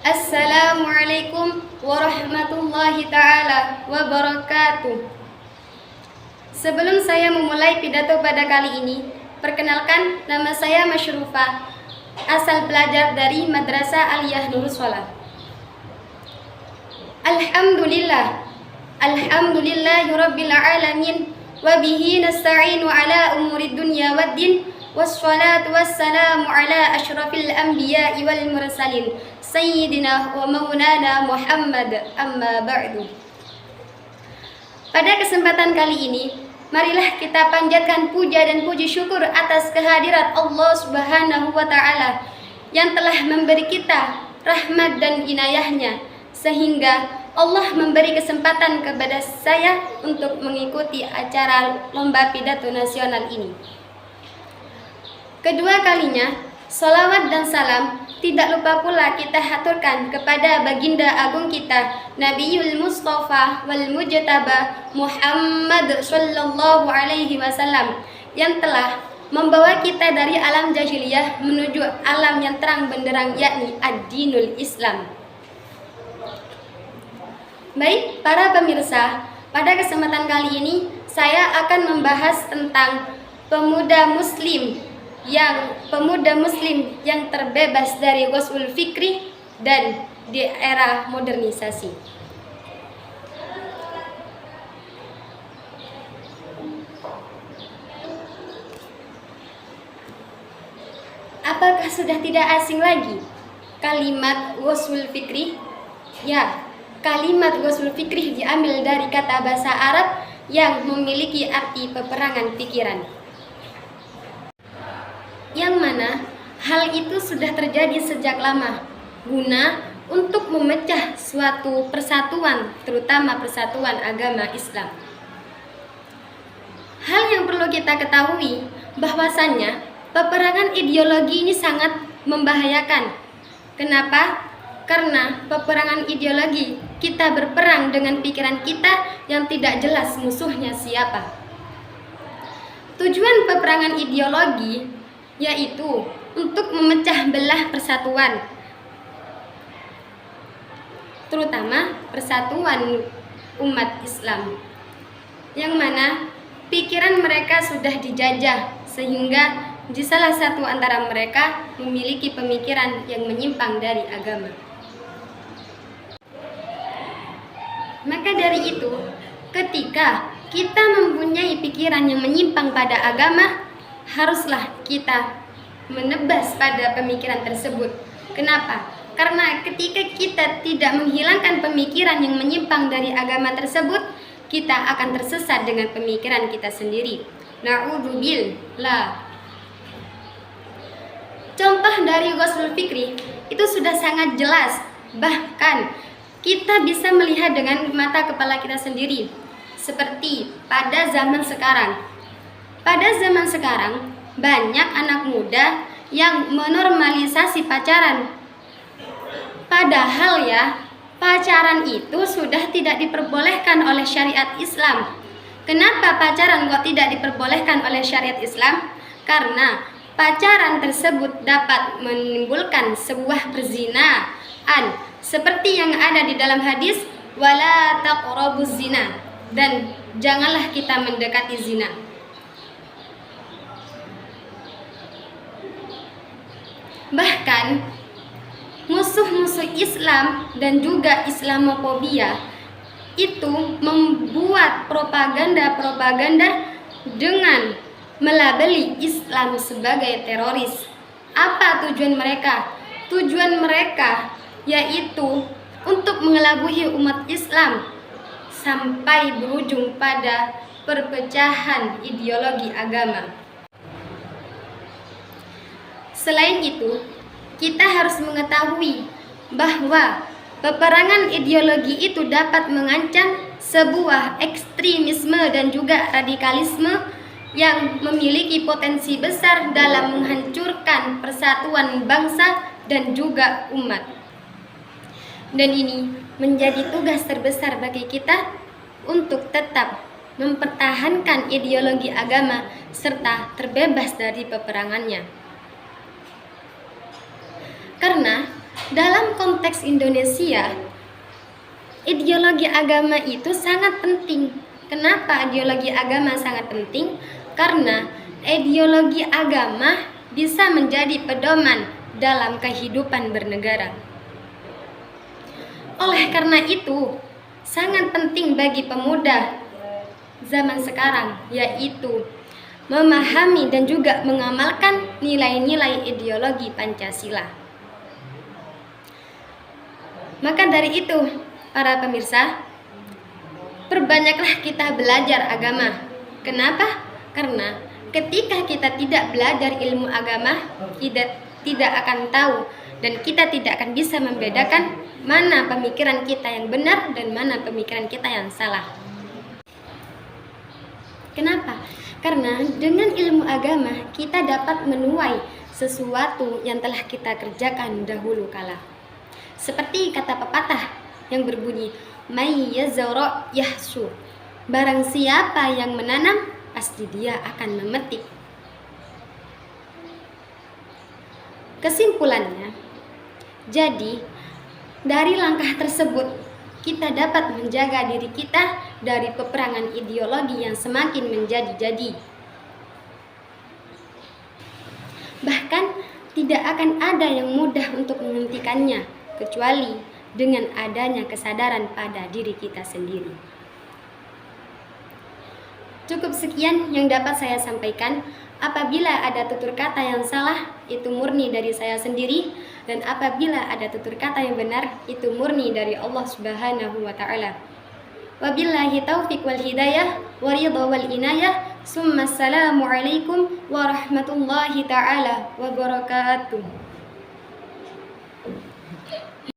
Assalamualaikum warahmatullahi ta'ala wabarakatuh. Sebelum saya memulai pidato pada kali ini, perkenalkan, nama saya Masyrufah, asal pelajar dari Madrasah Aliyah Nurus Shalah. Alhamdulillahi rabbil alamin, wa bihi nasta'inu ala umuri dunya waddin, wassalatu wassalamu ala asyrafil anbiya'i wal mursalin, sayyidina wa maulana Muhammad, amma ba'du. Pada kesempatan kali ini, marilah kita panjatkan puja dan puji syukur atas kehadirat Allah Subhanahu wa Ta'ala yang telah memberi kita rahmat dan inayahnya, sehingga Allah memberi kesempatan kepada saya untuk mengikuti acara lomba pidato nasional ini. Kedua kalinya, salawat dan salam tidak lupa pula kita haturkan kepada baginda agung kita, Nabiul Mustafa wal Mujtaba Muhammad sallallahu alaihi wasallam, yang telah membawa kita dari alam jahiliyah menuju alam yang terang benderang, yakni ad-dinul Islam. Baik, para pemirsa, pada kesempatan kali ini saya akan membahas tentang pemuda muslim yang terbebas dari ghusul fikri dan di era modernisasi. Apakah sudah tidak asing lagi kalimat ghusul fikri? Ya, kalimat ghusul fikri diambil dari kata bahasa Arab yang memiliki arti peperangan pikiran, yang mana hal itu sudah terjadi sejak lama guna untuk memecah suatu persatuan, terutama persatuan agama Islam. Hal yang perlu kita ketahui bahwasannya peperangan ideologi ini sangat membahayakan. Kenapa? Karena peperangan ideologi, kita berperang dengan pikiran kita yang tidak jelas musuhnya siapa. Tujuan peperangan ideologi yaitu untuk memecah belah persatuan, terutama persatuan umat Islam, yang mana pikiran mereka sudah dijajah, sehingga di salah satu antara mereka memiliki pemikiran yang menyimpang dari agama. Maka dari itu, ketika kita mempunyai pikiran yang menyimpang pada agama, haruslah kita menebas pada pemikiran tersebut. Kenapa? Karena ketika kita tidak menghilangkan pemikiran yang menyimpang dari agama tersebut, kita akan tersesat dengan pemikiran kita sendiri. Na'udzubillah. Contoh dari ghusul fikri itu sudah sangat jelas. Bahkan kita bisa melihat dengan mata kepala kita sendiri. Seperti pada zaman sekarang. Pada zaman sekarang, banyak anak muda yang menormalisasi pacaran. Padahal ya, pacaran itu sudah tidak diperbolehkan oleh syariat Islam. Kenapa pacaran kok tidak diperbolehkan oleh syariat Islam? Karena pacaran tersebut dapat menimbulkan sebuah perzinaan, seperti yang ada di dalam hadis, wala taqrabuz zina, dan janganlah kita mendekati zina. Bahkan musuh-musuh Islam dan juga Islamofobia itu membuat propaganda-propaganda dengan melabeli Islam sebagai teroris. Apa tujuan mereka? Tujuan mereka yaitu untuk mengelabui umat Islam sampai berujung pada perpecahan ideologi agama. Selain itu, kita harus mengetahui bahwa peperangan ideologi itu dapat mengancam sebuah ekstremisme dan juga radikalisme yang memiliki potensi besar dalam menghancurkan persatuan bangsa dan juga umat. Dan ini menjadi tugas terbesar bagi kita untuk tetap mempertahankan ideologi agama serta terbebas dari peperangannya. Karena Dalam konteks Indonesia, ideologi agama itu sangat penting. Kenapa ideologi agama sangat penting? Karena ideologi agama bisa menjadi pedoman dalam kehidupan bernegara. Oleh karena itu, sangat penting bagi pemuda zaman sekarang, yaitu memahami dan juga mengamalkan nilai-nilai ideologi Pancasila. Maka dari itu, para pemirsa, perbanyaklah kita belajar agama. Kenapa? Karena ketika kita tidak belajar ilmu agama, kita tidak akan tahu dan kita tidak akan bisa membedakan mana pemikiran kita yang benar dan mana pemikiran kita yang salah. Kenapa? Karena dengan ilmu agama kita dapat menuai sesuatu yang telah kita kerjakan dahulu kala. Seperti kata pepatah yang berbunyi, "May yazra yahsur." Barang siapa yang menanam, pasti dia akan memetik. Kesimpulannya, jadi dari langkah tersebut kita dapat menjaga diri kita dari peperangan ideologi yang semakin menjadi-jadi. Bahkan tidak akan ada yang mudah untuk menghentikannya, kecuali dengan adanya kesadaran pada diri kita sendiri. Cukup sekian yang dapat saya sampaikan. Apabila ada tutur kata yang salah, itu murni dari saya sendiri, dan apabila ada tutur kata yang benar, itu murni dari Allah Subhanahu wa taala. Wabillahi taufiq wal hidayah wa ridha wal inayah. Summa assalamu alaikum warahmatullahi taala wabarakatuh.